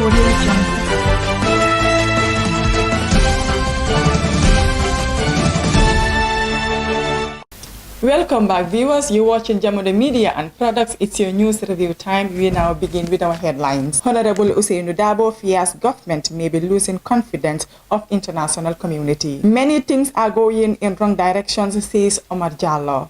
Audio Jungle. Welcome back, viewers. You're watching Jamono Media and Products. It's your news review time. We now begin with our headlines. Honorable Ousainou Darboe fears government may be losing confidence of international community. Many things are going in wrong directions, says Omar Jallow.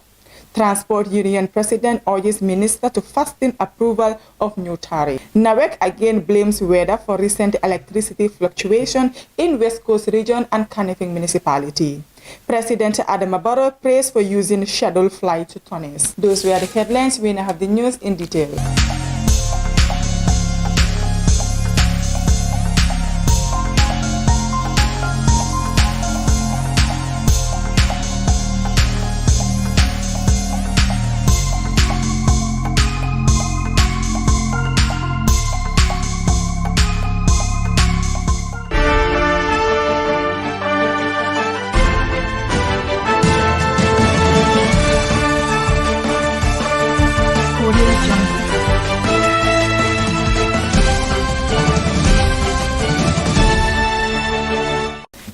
Transport Union President urges Minister to fasten approval of new tariff. NAWEC again blames weather for recent electricity fluctuation in West Coast region and Kanifing municipality. President Adama Barrow praised for using scheduled flight to Tunis. Those were the headlines. We now have the news in detail.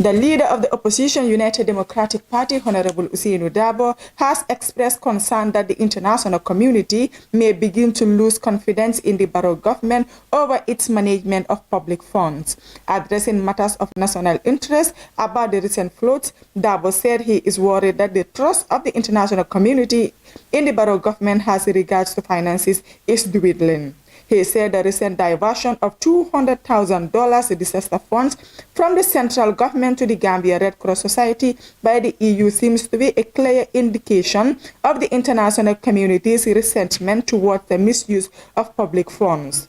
The leader of the opposition United Democratic Party, Honorable Ousainou Darboe, has expressed concern that the international community may begin to lose confidence in the Barrow government over its management of public funds. Addressing matters of national interest about the recent floods, Darboe said he is worried that the trust of the international community in the Barrow government as regards to finances is dwindling. He said the recent diversion of $200,000 disaster funds from the central government to the Gambia Red Cross Society by the EU seems to be a clear indication of the international community's resentment towards the misuse of public funds.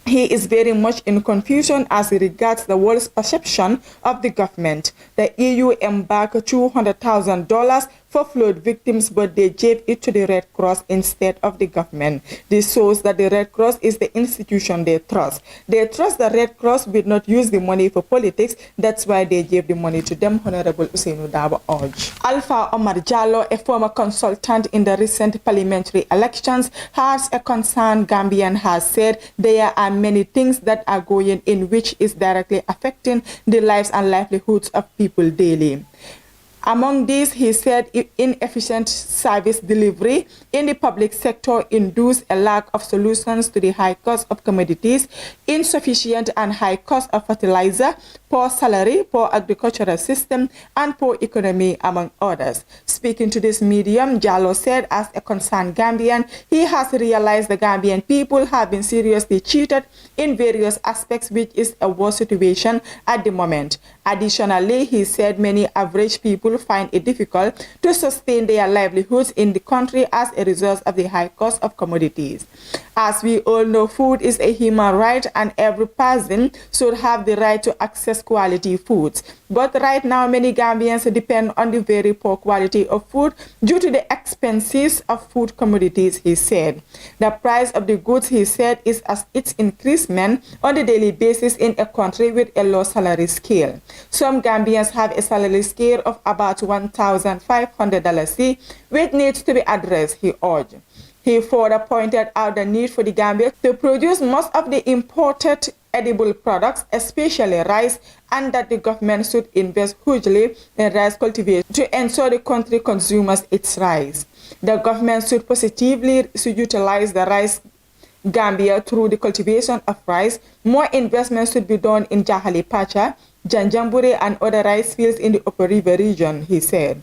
He is very much in confusion as regards the world's perception of the government. The EU embarked $200,000 for flood victims, but they gave it to the Red Cross instead of the government. This shows that the Red Cross is the institution they trust. They trust the Red Cross will not use the money for politics. That's why they gave the money to them, Honorable Ousainou Darboe urged. Alpha Omar Jallow, a former consultant in the recent parliamentary elections, has a concern Gambian has said there are many things that are going in which is directly affecting the lives and livelihoods of people daily. Among these, he said inefficient service delivery in the public sector induced a lack of solutions to the high cost of commodities, insufficient and high cost of fertilizer, poor salary, poor agricultural system, and poor economy, among others. Speaking to this medium, Jallow said as a concerned Gambian, he has realized the Gambian people have been seriously cheated in various aspects, which is a worse situation at the moment. Additionally, he said many average people find it difficult to sustain their livelihoods in the country as a result of the high cost of commodities. As we all know, food is a human right and every person should have the right to access quality foods. But right now, many Gambians depend on the very poor quality of food due to the expenses of food commodities, he said. The price of the goods, he said, is as its increasement on a daily basis in a country with a low salary scale. Some Gambians have a salary scale of about $1,500, which needs to be addressed, he urged. He further pointed out the need for the Gambia to produce most of the imported edible products, especially rice, and that the government should invest hugely in rice cultivation to ensure the country consumers its rice. The government should positively utilize the rice Gambia through the cultivation of rice. More investments should be done in Jahali Pacha, Janjambure, and other rice fields in the Upper River region, he said.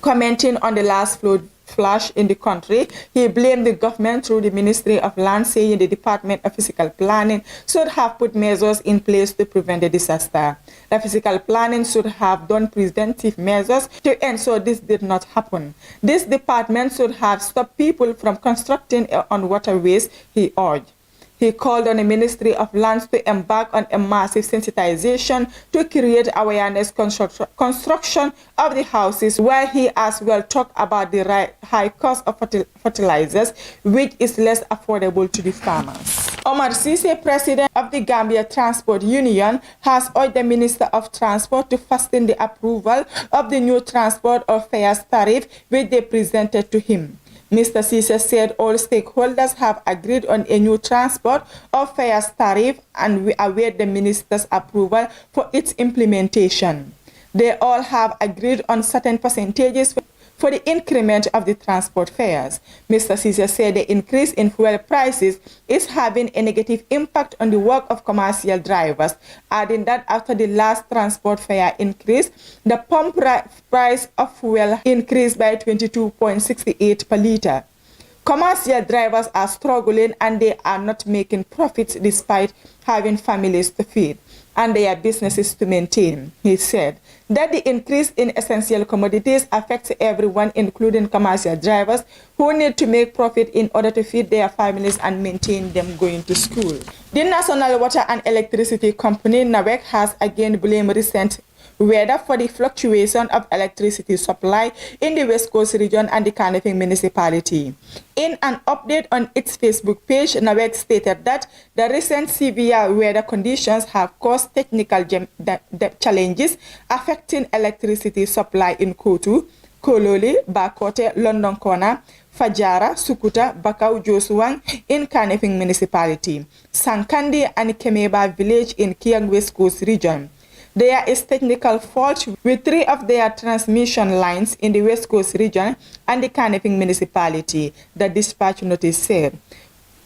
Commenting on the last flood flash in the country, he blamed the government through the Ministry of Land, saying the Department of Physical Planning should have put measures in place to prevent the disaster. The physical planning should have done preventive measures to ensure this did not happen. This department should have stopped people from constructing on waterways, he urged. He called on the Ministry of Lands to embark on a massive sensitization to create awareness construction of the houses, while he as well talked about the high cost of fertilizers, which is less affordable to the farmers. Omar Cisse, president of the Gambia Transport Union, has urged the Minister of Transport to fasten the approval of the new transport of fares tariff which they presented to him. Mr. Cisse said all stakeholders have agreed on a new transport of fares tariff and we await the minister's approval for its implementation. They all have agreed on certain percentages for the increment of the transport fares. Mr. Cisse said the increase in fuel prices is having a negative impact on the work of commercial drivers, adding that after the last transport fare increase, the pump price of fuel increased by 22.68 per litre. Commercial drivers are struggling and they are not making profits despite having families to feed and their businesses to maintain. He said that the increase in essential commodities affects everyone, including commercial drivers who need to make profit in order to feed their families and maintain them going to school. The National Water and Electricity Company, NAWEC, has again blamed recent weather for the fluctuation of electricity supply in the West Coast region and the Kanifing municipality. In an update on its Facebook page, NAWEC stated that the recent severe weather conditions have caused technical challenges affecting electricity supply in Kotu, Kololi, Bakote, London Corner, Fajara, Sukuta, Bakau, Josuang in Kanifing municipality, Sankandi and Kemeba village in Kiang West Coast region. There is technical fault with 3 of their transmission lines in the West Coast region and the Kanifing municipality, the dispatch notice said.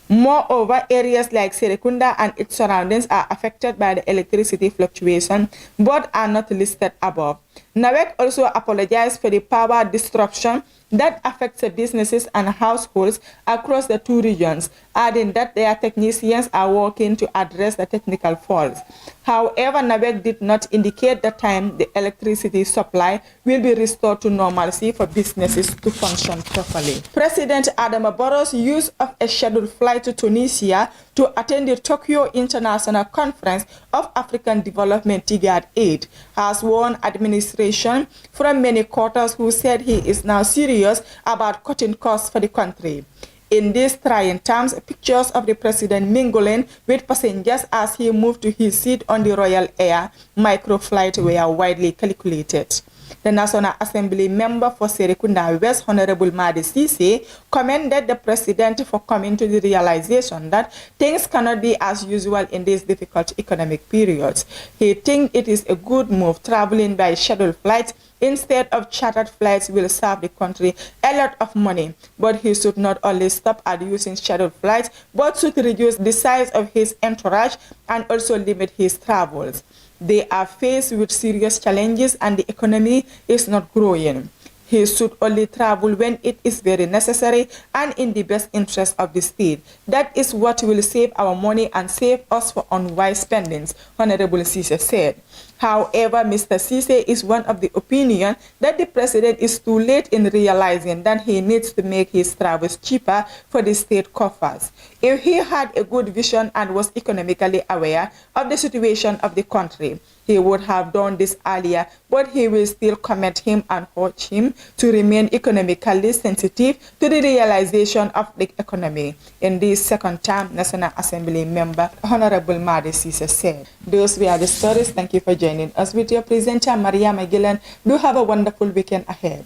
Moreover, areas like Serekunda and its surroundings are affected by the electricity fluctuation, but are not listed above. NAWEC also apologized for the power disruption that affects the businesses and households across the 2 regions, adding that their technicians are working to address the technical faults. However, NAWEC did not indicate the time the electricity supply will be restored to normalcy for businesses to function properly. President Adama Barrow's use of a scheduled flight to Tunisia to attend the Tokyo International Conference of African Development TIGAD 8 has won admiration from many quarters who said he is now serious about cutting costs for the country. In these trying times, pictures of the president mingling with passengers as he moved to his seat on the Royal Air microflight were widely calculated. The National Assembly member for Serekunda West, Honorable Madi Cisse, commended the president for coming to the realization that things cannot be as usual in these difficult economic periods. He thinks it is a good move. Traveling by scheduled flights instead of chartered flights will save the country a lot of money, but he should not only stop at using scheduled flights, but should reduce the size of his entourage and also limit his travels. They are faced with serious challenges and the economy is not growing. He should only travel when it is very necessary and in the best interest of the state. That is what will save our money and save us for unwise spendings, Honorable Cisse said. However, Mr. Cisse is one of the opinion that the president is too late in realizing that he needs to make his travels cheaper for the state coffers. If he had a good vision and was economically aware of the situation of the country, he would have done this earlier, but he will still commend him and urge him to remain economically sensitive to the realization of the economy. In this second term, National Assembly member, Honorable Madi Cisse said. Those were the stories. Thank you for joining us with your presenter, Maria Magillan. Do have a wonderful weekend ahead.